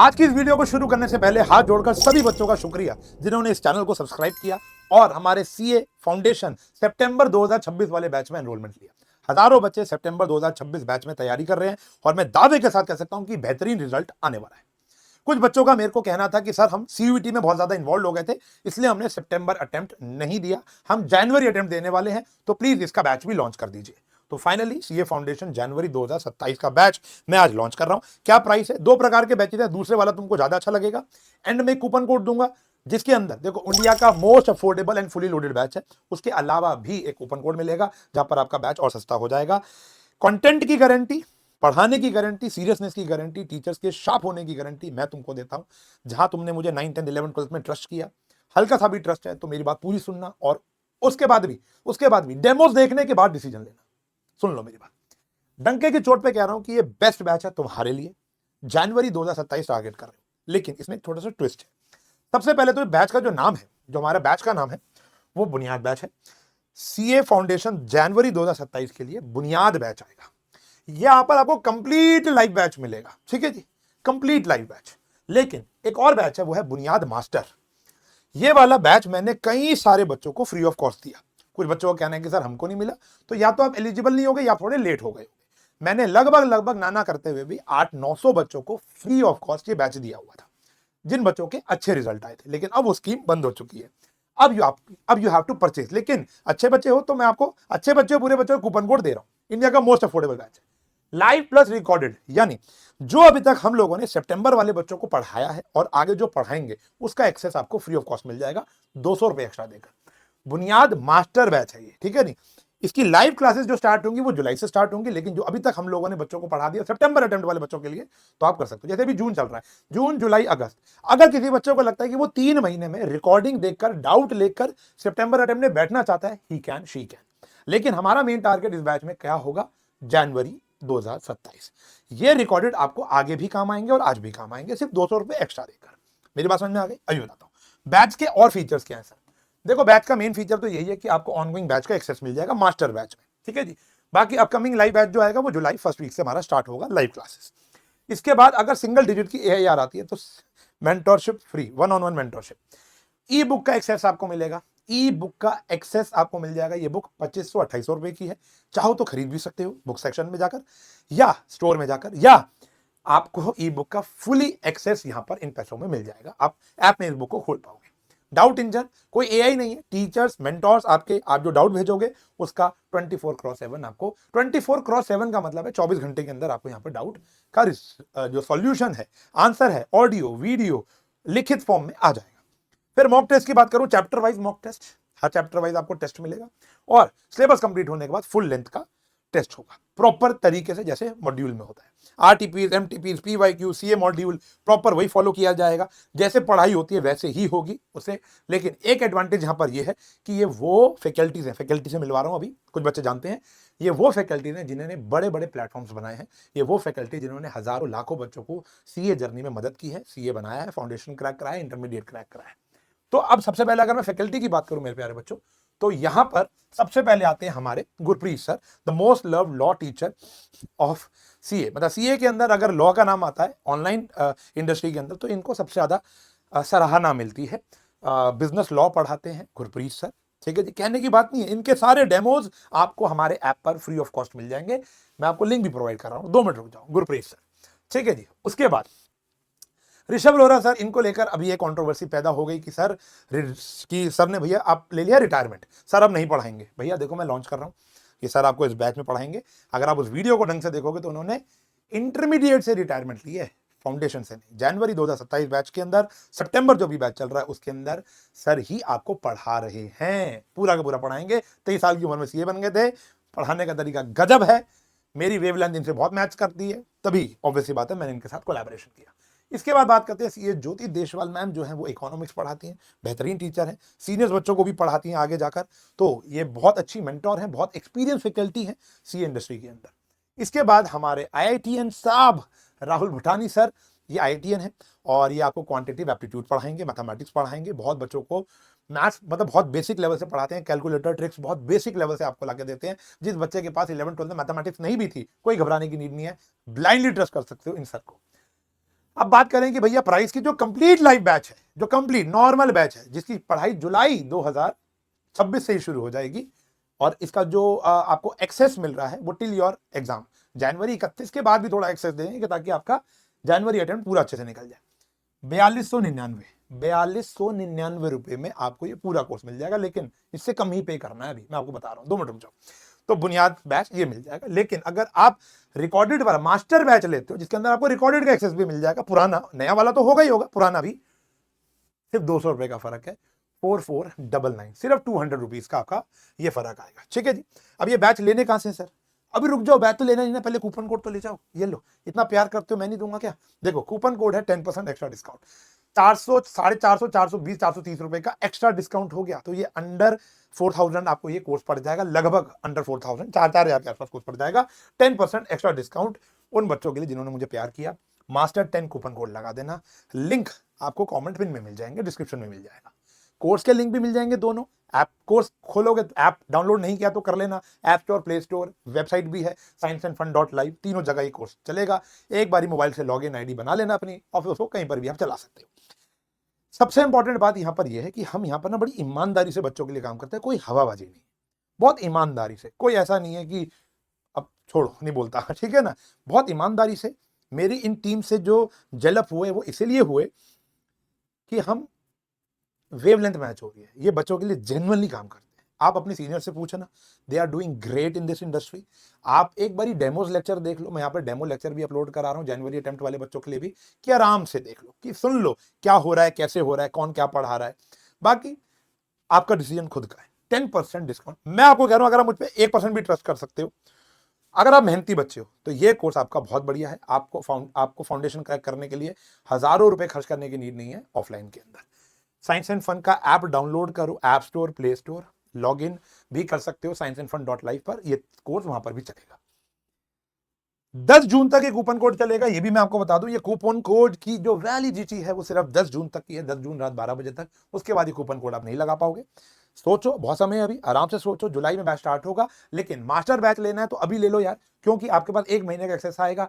आज की इस वीडियो को शुरू करने से पहले हाथ जोड़कर सभी बच्चों का शुक्रिया जिन्होंने इस चैनल को सब्सक्राइब किया और हमारे सीए फाउंडेशन सितंबर 2026 वाले बैच में एनरोलमेंट लिया। हजारों बच्चे सितंबर 2026 बैच में तैयारी कर रहे हैं और मैं दावे के साथ कह सकता हूं कि बेहतरीन रिजल्ट आने वाला है। कुछ बच्चों का मेरे को कहना था कि सर हम सीयूईटी में बहुत ज्यादा इन्वॉल्व हो गए थे, इसलिए हमने सितंबर अटेम्प्ट नहीं दिया, हम जनवरी अटेम्प्ट देने वाले हैं, तो प्लीज इसका बैच भी लॉन्च कर दीजिए। तो फाइनली सीए फाउंडेशन जनवरी 2027 का बैच मैं आज लॉन्च कर रहा हूं। क्या प्राइस है? दो प्रकार के बैचेस है, दूसरे वाला तुमको ज्यादा अच्छा लगेगा। एंड में कूपन कोड दूंगा जिसके अंदर देखो इंडिया का most affordable and fully loaded batch है, उसके अलावा भी एक कूपन कोड मिलेगा जहां पर आपका बैच और सस्ता हो जाएगा। कंटेंट की गारंटी, पढ़ाने की गारंटी, सीरियसनेस की गारंटी, टीचर्स के शार्प होने की गारंटी मैं तुमको देता हूं। जहां तुमने मुझे 9, 10, 11, 12 में ट्रस्ट किया, हल्का सा भी ट्रस्ट है तो मेरी बात पूरी सुनना और उसके बाद भी डेमोस देखने के बाद डिसीजन लेना। सुन लो मेरी बात, डंके की चोट पे कह रहा हूं कि ये बेस्ट बैच है तुम्हारे लिए। जनवरी 2027 टारगेट कर रहे हो, लेकिन इसमें एक छोटा सा ट्विस्ट है। सबसे पहले तो बैच का जो नाम है, जो हमारा बैच का नाम है वो बुनियाद बैच है। सीए फाउंडेशन जनवरी 2027 के लिए बुनियाद बैच आएगा। यहां पर आपको कंप्लीट लाइव बैच मिलेगा, ठीक है जी, कंप्लीट लाइव बैच। लेकिन एक और बैच है, वो है बुनियाद मास्टर। ये वाला बैच मैंने कई सारे बच्चों को फ्री ऑफ कॉस्ट दिया। कुछ बच्चों को कहना है कि सर हमको नहीं मिला, तो या तो आप एलिजिबल नहीं हो गए या थोड़े लेट हो गए। मैंने लगभग नाना करते हुए भी 800-900 बच्चों को फ्री ऑफ कॉस्ट ये बैच दिया हुआ था, जिन बच्चों के अच्छे रिजल्ट आए थे। लेकिन अब वो स्कीम बंद हो चुकी है। अब यू हैव टू परचेज। लेकिन अच्छे बच्चे हो तो मैं आपको अच्छे बच्चे, बुरे बच्चे को कूपन कोड दे रहा हूं। इंडिया का मोस्ट अफोर्डेबल बैच है, लाइव प्लस रिकॉर्डेड, यानी जो अभी तक हम लोगों ने सितंबर वाले बच्चों को पढ़ाया है और आगे जो पढ़ाएंगे उसका एक्सेस आपको फ्री ऑफ कॉस्ट मिल जाएगा 200 रुपए एक्स्ट्रा देकर। बुनियाद मास्टर बैच है ये, ठीक है नहीं। इसकी लाइव क्लासेस जो स्टार्ट होंगी वो जुलाई से स्टार्ट होंगी, लेकिन जो अभी तक हम लोगों ने बच्चों को पढ़ा दिया सितंबर अटेम्प्ट वाले बच्चों के लिए, तो आप कर सकते हो। जैसे भी जून चल रहा है, जून, जुलाई, अगस्त, अगर किसी बच्चों को लगता है कि वो 3 महीने में रिकॉर्डिंग देखकर, डाउट लेकर सितंबर अटेम्प्ट में बैठना चाहता है, ही कैन, शी कैन। लेकिन हमारा मेन टारगेट इस बैच में क्या होगा? जनवरी 2027। ये रिकॉर्डेड आपको आगे भी काम आएंगे और आज भी काम आएंगे, सिर्फ 200 रुपए एक्स्ट्रा देकर। मेरी बात समझ में आ गई? अभी बताता हूं बैच के और फीचर्स क्या है सर। देखो, बैच का मेन फीचर तो यही है कि आपको ऑनगोइंग बैच का एक्सेस मिल जाएगा मास्टर बैच में, ठीक है जी। बाकी अपकमिंग लाइव बैच जो आएगा वो जुलाई फर्स्ट वीक से हमारा स्टार्ट होगा लाइव क्लासेस। इसके बाद अगर सिंगल डिजिट की AIR आती है तो मेंटरशिप फ्री, 1-on-1 मेंटरशिप। ई बुक का एक्सेस आपको मिलेगा, ई बुक का एक्सेस आपको मिल जाएगा। ये बुक 2500-2800 रुपए की है, चाहो तो खरीद भी सकते हो बुक सेक्शन में जाकर या स्टोर में जाकर, या आपको ई बुक का फुली एक्सेस यहां पर इन पैसों में मिल जाएगा। आप ऐप में इस बुक को खोल पाओगे। डाउट इंजन कोई AI नहीं है, टीचर्स, मेंटर्स आपके, आप जो डाउट भेजोगे उसका 24/7 आपको, 24/7 का मतलब है 24 घंटे के अंदर आपको यहाँ पर डाउट का जो सॉल्यूशन है, आंसर है, ऑडियो, वीडियो, लिखित फॉर्म में आ जाएगा। फिर मॉक टेस्ट की बात करूं, चैप्टर वाइज मॉक टेस्ट, हर चैप्टर वाइज आपको टेस्ट मिलेगा और सिलेबस कंप्लीट होने के बाद फुल लेंथ का टेस्ट होगा प्रॉपर तरीके से, जैसे मॉड्यूल में होता है। RTPs, MTPs, PYQ, CA module proper वही फॉलो किया जाएगा, जैसे पढ़ाई होती है वैसे ही होगी उसे। लेकिन एक एडवांटेज यहां पर यह है कि ये वो फैकल्टीज हैं, फैकल्टी से मिलवा रहा हूं अभी, कुछ बच्चे जानते हैं, ये वो फैकल्टीज हैं जिन्होंने बड़े बड़े प्लेटफॉर्म्स बनाए हैं। ये वो फैकल्टी जिन्होंने हजारों लाखों बच्चों को CA जर्नी में मदद की है, CA बनाया है, फाउंडेशन क्रैक कराया, इंटरमीडिएट क्रैक कराया। तो अब सबसे पहले अगर मैं फैकल्टी की बात करूं मेरे प्यारे बच्चों, तो यहां पर सबसे पहले आते हैं हमारे Gurpreet sir, the most love law teacher of CA। मतलब CA के अंदर अगर लॉ का नाम आता है ऑनलाइन इंडस्ट्री के अंदर, तो इनको सबसे ज्यादा सराहना मिलती है। बिजनेस लॉ पढ़ाते हैं गुरप्रीत सर, ठीक है जी, कहने की बात नहीं है। इनके सारे डेमोज आपको हमारे ऐप पर फ्री ऑफ कॉस्ट मिल जाएंगे। मैं आपको लिंक भी प्रोवाइड कर रहा हूं, 2 मिनट रुक जाओ। गुरप्रीत सर, ठीक है जी। उसके बाद ऋषभ लोहरा सर, इनको लेकर अभी एक कंट्रोवर्सी पैदा हो गई कि सर ने भैया आप ले लिया रिटायरमेंट, सर अब नहीं पढ़ाएंगे। भैया देखो, मैं लॉन्च कर रहा हूं कि सर आपको इस बैच में पढ़ाएंगे। अगर आप उस वीडियो को ढंग से देखोगे तो उन्होंने इंटरमीडिएट से रिटायरमेंट ली है, फाउंडेशन से नहीं। जनवरी 2027 बैच के अंदर, सितंबर जो भी बैच चल रहा है उसके अंदर सर ही आपको पढ़ा रहे हैं, पूरा का पूरा पढ़ाएंगे। 23 साल की उम्र में CA बन गए थे, पढ़ाने का तरीका गजब है। मेरी वेवलेंथ इनसे बहुत मैच करती है, तभी ऑब्वियसली बात है मैंने इनके साथ कोलैबोरेशन किया। इसके बाद बात करते हैं CA ज्योति देशवाल मैम, जो है वो इकोनॉमिक्स पढ़ाती हैं, बेहतरीन टीचर हैं, सीनियर्स बच्चों को भी पढ़ाती हैं आगे जाकर। तो ये बहुत अच्छी मेंटोर हैं, बहुत एक्सपीरियंस फैकल्टी हैं CA इंडस्ट्री के अंदर। इसके बाद हमारे IITN साहब राहुल भूटानी सर, ये IITN है और ये आपको क्वांटिटेटिव एप्टीट्यूड पढ़ाएंगे, मैथमेटिक्स पढ़ाएंगे। बहुत बच्चों को मैथ्स मतलब बहुत बेसिक लेवल से पढ़ाते हैं, कैलकुलेटर ट्रिक्स बहुत बेसिक लेवल से आपको लाके देते हैं। जिस बच्चे के पास 11th 12th में मैथमेटिक्स नहीं भी थी, कोई घबराने की नीड नहीं है, ब्लाइंडली ट्रस्ट कर सकते हो इन सर को। अब बात करें कि भैया प्राइस की, जो कंप्लीट लाइव बैच है, जो कंप्लीट नॉर्मल बैच है, जिसकी पढ़ाई जुलाई 2026 से ही शुरू हो जाएगी, और इसका जो आपको एक्सेस मिल रहा है वो टिल योर एग्जाम, जनवरी 31 के बाद भी थोड़ा एक्सेस देंगे ताकि आपका जनवरी अटेम्प्ट पूरा अच्छे से निकल जाए। 4299 रुपए में आपको ये पूरा कोर्स मिल जाएगा, लेकिन इससे कम ही पे करना है, अभी मैं आपको बता रहा हूँ, 2 मिनट रुक जाओ। तो बुनियाद बैच ये मिल जाएगा, लेकिन अगर आप रिकॉर्डेड वाला मास्टर बैच लेते हो जिसके अंदर आपको रिकॉर्डेड का एक्सेस भी मिल जाएगा, पुराना नया वाला तो होगा ही होगा, पुराना भी, सिर्फ 200 रुपए का फर्क है, 4499, सिर्फ 200 रुपीज का आपका ये फर्क आएगा। ठीक है जी। अब ये बैच लेने कहां से सर? अभी रुक जाओ, बैच तो लेना नहीं ना, पहले कूपन कोड तो ले जाओ। ये लो, इतना प्यार करते हो, मैं नहीं दूंगा क्या? देखो कूपन कोड है 10% एक्स्ट्रा डिस्काउंट, 400, 450, 420, 430 रुपए का एक्स्ट्रा डिस्काउंट हो गया, तो ये अंडर 4000 आपको ये कोर्स पड़ जाएगा, लगभग अंडर 4000, 4,000 के आसपास कोर्स पड़ जाएगा। 10% एक्स्ट्रा डिस्काउंट उन बच्चों के लिए जिन्होंने मुझे प्यार किया। मास्टर 10 कूपन कोड लगा देना, लिंक आपको कमेंट पिन में मिल जाएंगे, डिस्क्रिप्शन में मिल जाएगा, कोर्स के लिंक भी मिल जाएंगे दोनों। ऐप कोर्स खोलोगे तो ऐप डाउनलोड नहीं किया तो कर लेना, app store, play store, website भी है scienceandfun.live, तीनों जगह ये कोर्स चलेगा। एक बारी मोबाइल से लॉगिन आईडी बना लेना अपनी, और फिर उसको कहीं पर भी आप चला सकते हो। सबसे इंपॉर्टेंट बात यहां पर यह है कि हम यहां पर ना बड़ी ईमानदारी से बच्चों के लिए काम करते हैं, कोई हवाबाजी नहीं, बहुत ईमानदारी से, कोई ऐसा नहीं है कि अब छोड़ो नहीं बोलता, ठीक है ना, बहुत ईमानदारी से। मेरी इन टीम से जो जेलअप हुए वो इसीलिए हुए कि हम वेवलेंथ मैच हो रही है, ये बच्चों के लिए जेन्युइनली काम करते हैं। आप अपने सीनियर से पूछना, they are doing great in this industry. आप एक बारी डेमोज लेक्चर देख लो, मैं यहाँ पर डेमो लेक्चर भी अपलोड करा रहा हूँ जनवरी अटेम्प्ट वाले बच्चों के लिए भी, कि आराम से देख लो, कि सुन लो क्या हो रहा है, कैसे हो रहा है, कौन क्या पढ़ा रहा है, बाकी आपका डिसीजन खुद का है। 10% डिस्काउंट मैं आपको कह रहा हूं, अगर आप मुझ पर 1% भी ट्रस्ट कर सकते हो, अगर आप मेहनती बच्चे हो, तो ये कोर्स आपका बहुत बढ़िया है। आपको फाउंडेशन क्रैक करने के लिए हजारों रुपए खर्च करने की नीड नहीं है। ऑफलाइन के अंदर साइंस एंड फन का ऐप डाउनलोड करो, app store, play store, log in भी कर सकते हो scienceandfun.live पर, ये कोर्स वहां पर भी चलेगा। 10 जून तक ये कूपन कोड चलेगा, ये भी मैं आपको बता दूं। ये कूपन कोड की जो वैलिडिटी है वो सिर्फ 10 जून तक की है, 10 जून रात 12 बजे तक, उसके बाद ये कूपन कोड आप नहीं लगा पाओगे। सोचो, बहुत समय है अभी, आराम से सोचो, जुलाई में बैच स्टार्ट होगा, लेकिन मास्टर बैच लेना है तो अभी ले लो यार, क्योंकि आपके पास 1 महीने का एक्सेस आएगा।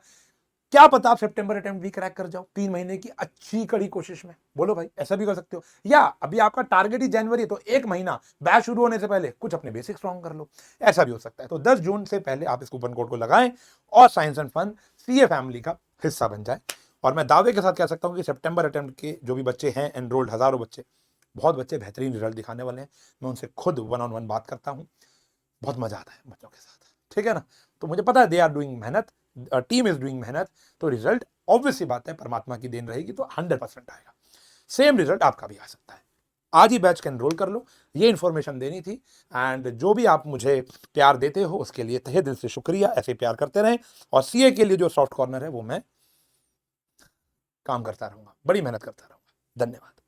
क्या पता आप सितंबर अटेम्प्ट भी क्रैक कर जाओ 3 महीने की अच्छी कड़ी कोशिश में, बोलो भाई, ऐसा भी कर सकते हो। या अभी आपका टारगेट ही जनवरी है, तो 1 महीना बैच शुरू होने से पहले कुछ अपने बेसिक स्ट्रॉन्ग कर लो, ऐसा भी हो सकता है। तो 10 जून से पहले आप इस कूपन कोड को लगाएं और science and fun CA family का हिस्सा बन जाए। और मैं दावे के साथ कह सकता हूं कि सितंबर अटेम्प्ट के जो भी बच्चे हैं एनरोल्ड, हजारों बच्चे, बहुत बच्चे बेहतरीन रिजल्ट दिखाने वाले हैं। मैं उनसे खुद 1-on-1 बात करता हूं, बहुत मजा आता है बच्चों के साथ, ठीक है ना। तो मुझे पता है दे आर डूइंग मेहनत, टीम इज डूइंग मेहनत, तो रिजल्ट ऑब्वियस सी बात है परमात्मा की देन रहेगी, तो 100% आएगा। सेम रिजल्ट आपका भी आ सकता है। आज ही बैच का एनरोल कर लो, ये इंफॉर्मेशन देनी थी। एंड जो भी आप मुझे प्यार देते हो उसके लिए तहे दिल से शुक्रिया, ऐसे प्यार करते रहें। और सीए के लिए जो सॉफ्ट कॉर्नर है वो मैं काम करता रहूंगा, बड़ी मेहनत करता रहूंगा। धन्यवाद।